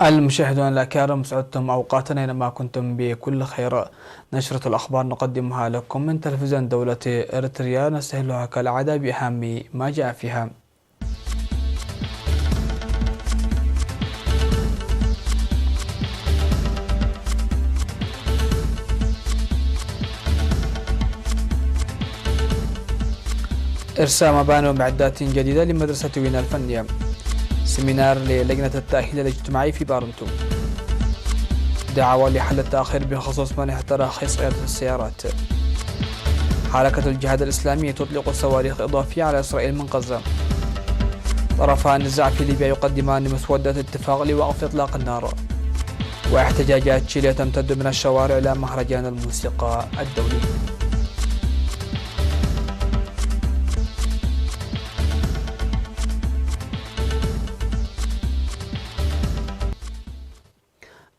المشاهدون الأكارم، سعدتم أوقاتنا أينما كنتم بكل خير. نشرة الأخبار نقدمها لكم من تلفزيون دولة إريتريا، نستهلها كالعادة بأهم ما جاء فيها. إرساء مباني ومعدات جديدة لمدرسة وينا الفنية. سيمينار للجنة التأهيل الاجتماعي في بارنتو. دعوة لحل التأخير بخصوص منح تراخيص قيادة السيارات. حركة الجهاد الإسلامي تطلق صواريخ إضافية على إسرائيل من غزة. طرفا النزاع في ليبيا يقدمان مسودة اتفاق لوقف إطلاق النار. واحتجاجات تشيليا تمتد من الشوارع إلى مهرجان الموسيقى الدولي.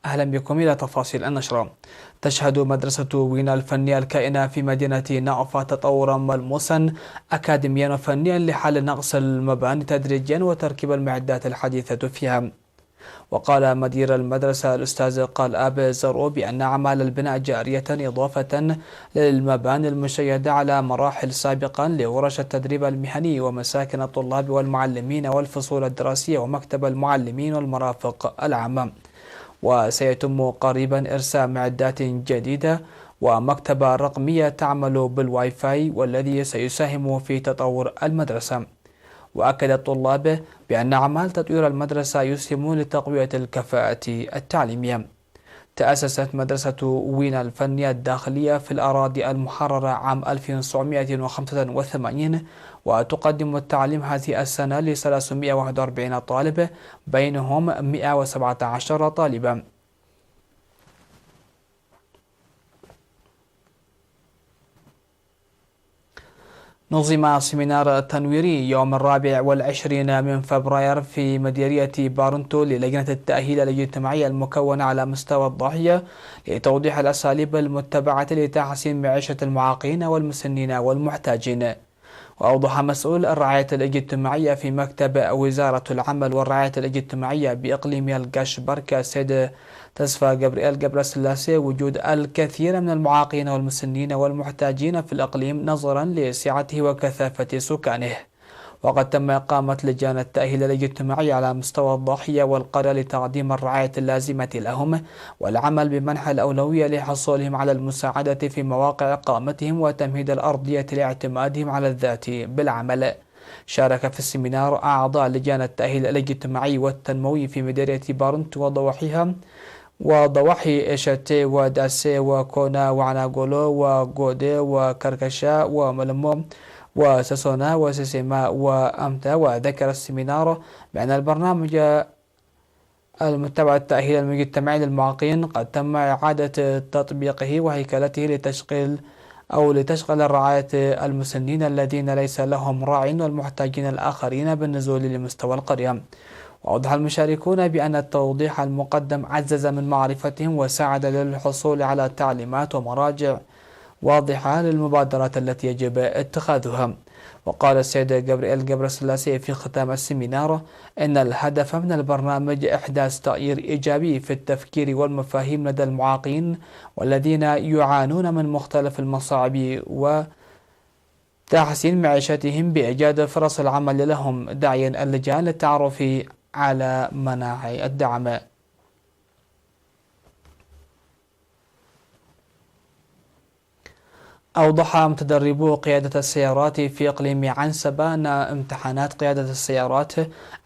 أهلا بكم إلى تفاصيل النشرة. تشهد مدرسة وينا الفنية الكائنة في مدينة نعفة تطورا ملموسا أكاديميا وفنيا لحل نقص المباني تدريجيا وتركيب المعدات الحديثة فيها. وقال مدير المدرسة الأستاذ قالآب زرو بأن أعمال البناء جارية إضافة للمباني المشيدة على مراحل سابقا لورش التدريب المهني ومساكن الطلاب والمعلمين والفصول الدراسية ومكتب المعلمين والمرافق العامة. وسيتم قريبا إرساء معدات جديدة ومكتبة رقمية تعمل بالواي فاي والذي سيساهم في تطور المدرسة. وأكد الطلاب بأن أعمال تطوير المدرسة يسهم لتقوية الكفاءة التعليمية. تأسست مدرسة وينا الفنية الداخلية في الأراضي المحررة عام 1985 وتقدم التعليم هذه السنة ل 341 طالب بينهم 117 طالبا. نظم سيمينار تنويري يوم 24 من فبراير في مديرية بارنتو للجنة التأهيل الاجتماعي المكونة على مستوى الضاحية لتوضيح الأساليب المتبعة لتحسين معيشة المعاقين والمسنين والمحتاجين. وأوضح مسؤول الرعاية الاجتماعية في مكتب وزارة العمل والرعاية الاجتماعية بإقليم القاش بركة سيد تسفى جبريل جبر السلاسي وجود الكثير من المعاقين والمسنين والمحتاجين في الإقليم نظرا لسعته وكثافة سكانه. وقد تم إقامة لجان التأهيل الاجتماعي على مستوى الضاحية والقرية لتقديم الرعاية اللازمة لهم والعمل بمنح الأولوية لحصولهم على المساعدة في مواقع إقامتهم وتمهيد الأرضية لاعتمادهم على الذات بالعمل. شارك في السيمينار أعضاء لجان التأهيل الاجتماعي والتنموي في مديرية بارنت وضواحيها وضواحي إشاتي وداسي وكونا وعناغولو وغودي وكركشا وملمو وساسونا وسيسيما وأمتا. وذكر السيمينار بأن البرنامج المتبع التأهيل المجتمعي للمعاقين قد تم إعادة تطبيقه وهيكلته لتشغل الرعاية المسنين الذين ليس لهم راع والمحتاجين الآخرين بالنزول لمستوى القرية. وأوضح المشاركون بأن التوضيح المقدم عزز من معرفتهم وساعد للحصول على تعليمات ومراجع واضحة للمبادرات التي يجب اتخاذها. وقال السيد جبريل جبر السلاسي في ختام السيمينار إن الهدف من البرنامج إحداث تغيير إيجابي في التفكير والمفاهيم لدى المعاقين والذين يعانون من مختلف المصاعب وتحسين معيشتهم بإيجاد فرص العمل لهم، داعيا اللجان للتعرف على مناحي الدعم. أوضح متدربو قيادة السيارات في إقليم عنسبة أن امتحانات قيادة السيارات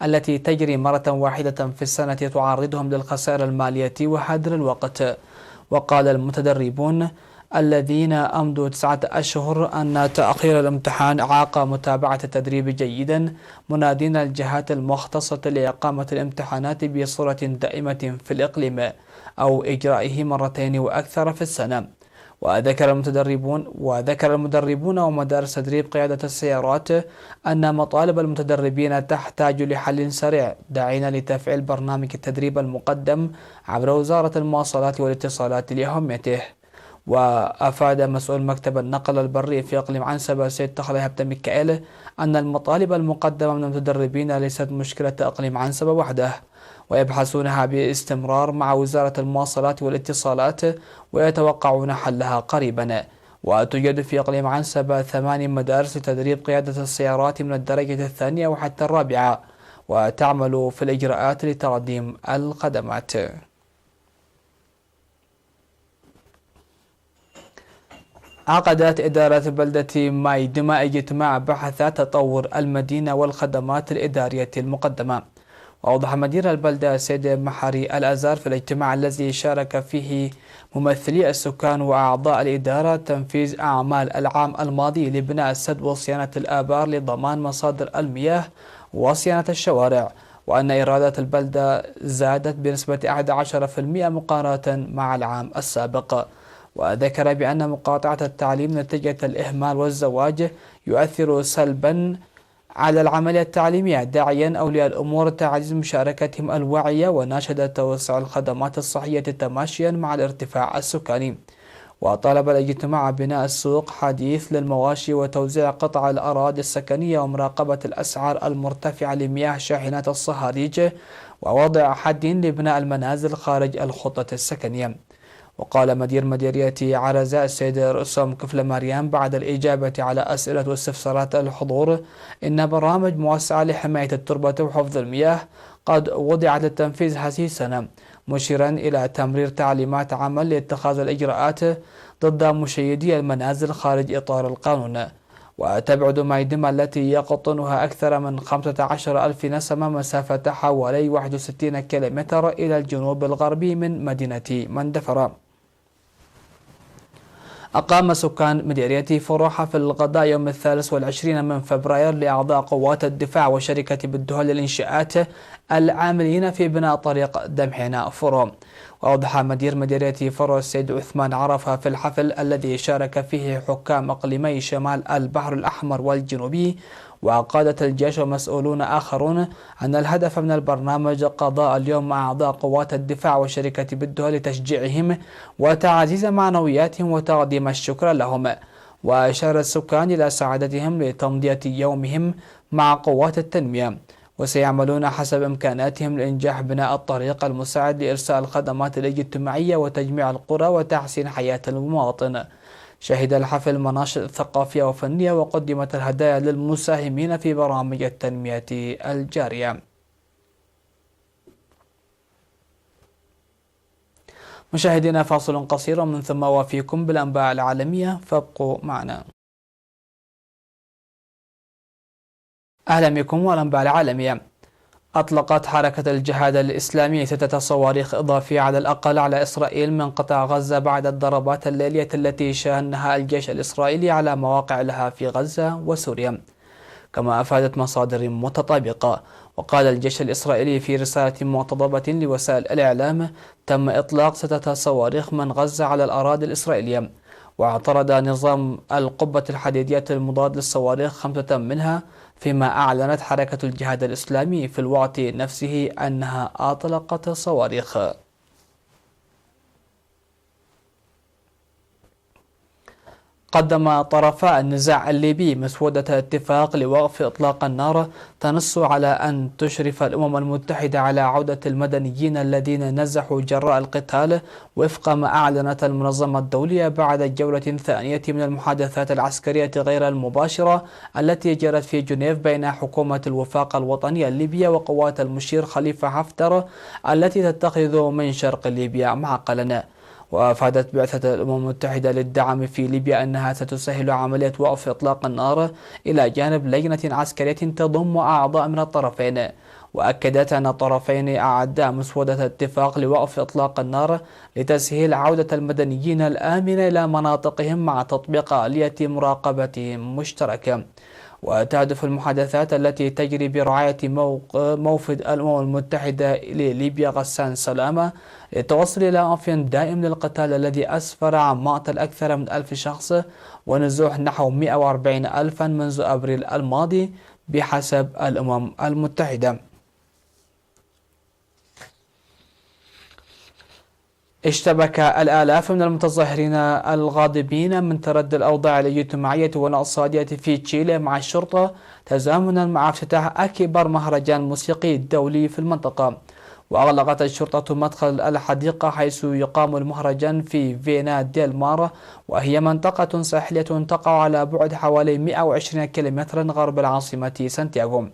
التي تجري مرة واحدة في السنة تعرضهم للخسائر المالية وهدر الوقت. وقال المتدربون الذين أمضوا 9 أشهر أن تأخير الامتحان أعاق متابعة التدريب جيدا، منادين الجهات المختصة لإقامة الامتحانات بصورة دائمة في الإقليم أو إجرائه مرتين وأكثر في السنة. وذكر المدربون ومدارس تدريب قيادة السيارات أن مطالب المتدربين تحتاج لحل سريع، داعين لتفعيل برنامج التدريب المقدم عبر وزارة المواصلات والاتصالات لأهميته. وأفاد مسؤول مكتب النقل البري في إقليم عنسبة سيد تخلي هبتة ميكائيل أن المطالب المقدمة من المتدربين ليست مشكلة إقليم عنسبة وحده، ويبحثونها باستمرار مع وزارة المواصلات والاتصالات ويتوقعون حلها قريبا. وتوجد في إقليم عنسبة 8 مدارس لتدريب قيادة السيارات من الدرجة الثانية وحتى الرابعة، وتعمل في الإجراءات لتقديم الخدمات. عقدت إدارة بلدة مايدما اجتماع بحث تطور المدينة والخدمات الإدارية المقدمة. وأوضح مدير البلدة سيد محري الأزار في الاجتماع الذي شارك فيه ممثلي السكان وأعضاء الإدارة تنفيذ أعمال العام الماضي لبناء السد وصيانة الآبار لضمان مصادر المياه وصيانة الشوارع، وأن إيرادات البلدة زادت بنسبة 11% مقارنة مع العام السابق. وذكر بأن مقاطعة التعليم نتيجة الإهمال والزواج يؤثر سلبا على العملية التعليمية، داعيا أولياء الأمور تعزيز مشاركتهم الوعية وناشد توسع الخدمات الصحية تماشيا مع الارتفاع السكاني. وطالب الاجتماع بناء السوق حديث للمواشي وتوزيع قطع الأراضي السكنية ومراقبة الأسعار المرتفعة لمياه شاحنات الصهاريج ووضع حد لبناء المنازل خارج الخطة السكنية. وقال مدير مديرية عرزة السيد رسوم كفل مريم بعد الإجابة على أسئلة واستفسارات الحضور إن برامج موسعة لحماية التربة وحفظ المياه قد وضعت للتنفيذ حسيسا، مشيرا إلى تمرير تعليمات عمل لاتخاذ الإجراءات ضد مشيدي المنازل خارج إطار القانون. وتبعد مايدما التي يقطنها أكثر من 15,000 نسمة مسافة حوالي 61 كيلومتر إلى الجنوب الغربي من مدينة مندفرة. أقام سكان مديرية فروحة في الغداء يوم 23 من فبراير لأعضاء قوات الدفاع وشركة بالدهول للإنشاءات العاملين في بناء طريق دمحنا فرو. وأوضح مدير مديرية فرو السيد عثمان عرفة في الحفل الذي شارك فيه حكام إقليمي شمال البحر الأحمر والجنوبي وقادة الجيش ومسؤولون آخرون أن الهدف من البرنامج قضاء اليوم مع أعضاء قوات الدفاع وشركة بالدهول لتشجيعهم وتعزيز معنوياتهم وتقديم الشكر لهم. وأشار السكان إلى سعادتهم لتمضية يومهم مع قوات التنمية، وسيعملون حسب إمكاناتهم لإنجاح بناء الطريق المساعد لإرساء الخدمات الاجتماعية وتجميع القرى وتحسين حياة المواطن. شهد الحفل مناشط ثقافية وفنية وقدمت الهدايا للمساهمين في برامج التنمية الجارية. مشاهدينا فاصل قصير ومن ثم وافيكم بالأنباء العالمية، فابقوا معنا. أهلا بكم والأنباء العالمية. أطلقت حركة الجهاد الإسلامي 6 صواريخ إضافية على الأقل على إسرائيل من قطاع غزة بعد الضربات الليلية التي شنها الجيش الإسرائيلي على مواقع لها في غزة وسوريا، كما أفادت مصادر متطابقة. وقال الجيش الإسرائيلي في رسالة مقتضبة لوسائل الإعلام: تم إطلاق 6 صواريخ من غزة على الأراضي الإسرائيلية. واعترض نظام القبة الحديدية المضاد للصواريخ 5 منها، فيما أعلنت حركة الجهاد الإسلامي في الوقت نفسه أنها أطلقت صواريخ. قدم طرفا النزاع الليبي مسودة اتفاق لوقف إطلاق النار تنص على أن تشرف الأمم المتحدة على عودة المدنيين الذين نزحوا جراء القتال وفق ما أعلنت المنظمة الدولية بعد جولة ثانية من المحادثات العسكرية غير المباشرة التي جرت في جنيف بين حكومة الوفاق الوطني الليبية وقوات المشير خليفة حفتر التي تتخذ من شرق ليبيا معقلا. وأفادت بعثة الأمم المتحدة للدعم في ليبيا أنها ستسهل عملية وقف إطلاق النار إلى جانب لجنة عسكرية تضم أعضاء من الطرفين. وأكدت أن الطرفين أعدا مسودة اتفاق لوقف إطلاق النار لتسهيل عودة المدنيين الآمنة إلى مناطقهم مع تطبيق آلية مراقبة مشتركة. وتهدف المحادثات التي تجري برعاية موفد الأمم المتحدة لليبيا غسان سلامة للتوصل إلى وقف دائم للقتال الذي أسفر عن مقتل أكثر من 1000 شخص ونزوح نحو 140 ألفا منذ أبريل الماضي بحسب الأمم المتحدة. اشتبك الآلاف من المتظاهرين الغاضبين من تردي الأوضاع الاجتماعية والاقتصادية في تشيلي مع الشرطة تزامنا مع افتتاح أكبر مهرجان موسيقي دولي في المنطقة. وأغلقت الشرطة مدخل الحديقة حيث يقام المهرجان في فينا ديل مار، وهي منطقة ساحلية تقع على بعد حوالي 120 كيلومترا غرب العاصمة سانتياغو.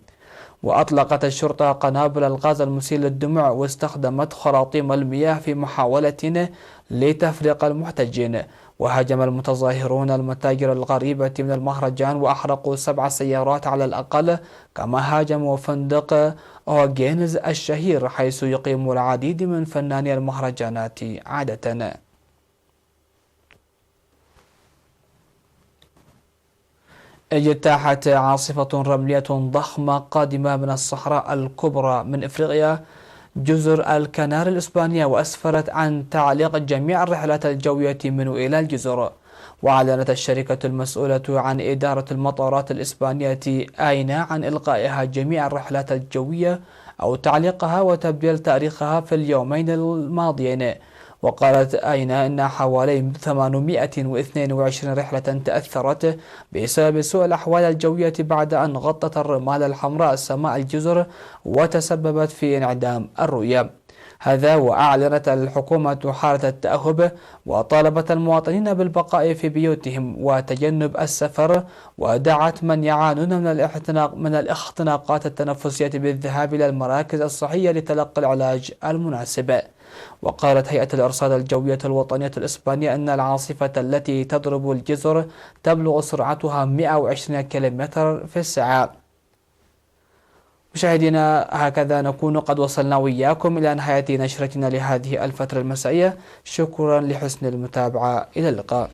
وأطلقت الشرطة قنابل الغاز المسيل للدموع واستخدمت خراطيم المياه في محاولة لتفريق المحتجين. وهاجم المتظاهرون المتاجر القريبة من المهرجان وأحرقوا 7 سيارات على الأقل، كما هاجموا فندق أوغينز الشهير حيث يقيم العديد من فناني المهرجانات عادة. اجتاحت عاصفة رملية ضخمة قادمة من الصحراء الكبرى من إفريقيا جزر الكناري الإسبانية، وأسفرت عن تعليق جميع الرحلات الجوية من وإلى الجزر. وأعلنت الشركة المسؤولة عن إدارة المطارات الإسبانية آينا عن إلغائها جميع الرحلات الجوية أو تعليقها وتبديل تاريخها في اليومين الماضيين. وقالت آينا إن حوالي 822 رحلة تأثرت بسبب سوء الأحوال الجوية بعد أن غطت الرمال الحمراء سماء الجزر وتسببت في انعدام الرؤية. هذا وأعلنت الحكومة حالة التأهب وطالبت المواطنين بالبقاء في بيوتهم وتجنب السفر، ودعت من يعانون من الاختناقات التنفسية بالذهاب إلى المراكز الصحية لتلقي العلاج المناسب. وقالت هيئة الإرصاد الجوية الوطنية الإسبانية أن العاصفة التي تضرب الجزر تبلغ سرعتها 120 كيلومتر في الساعة. مشاهدينا، هكذا نكون قد وصلنا وإياكم إلى نهاية نشرتنا لهذه الفترة المسائية. شكرا لحسن المتابعة، إلى اللقاء.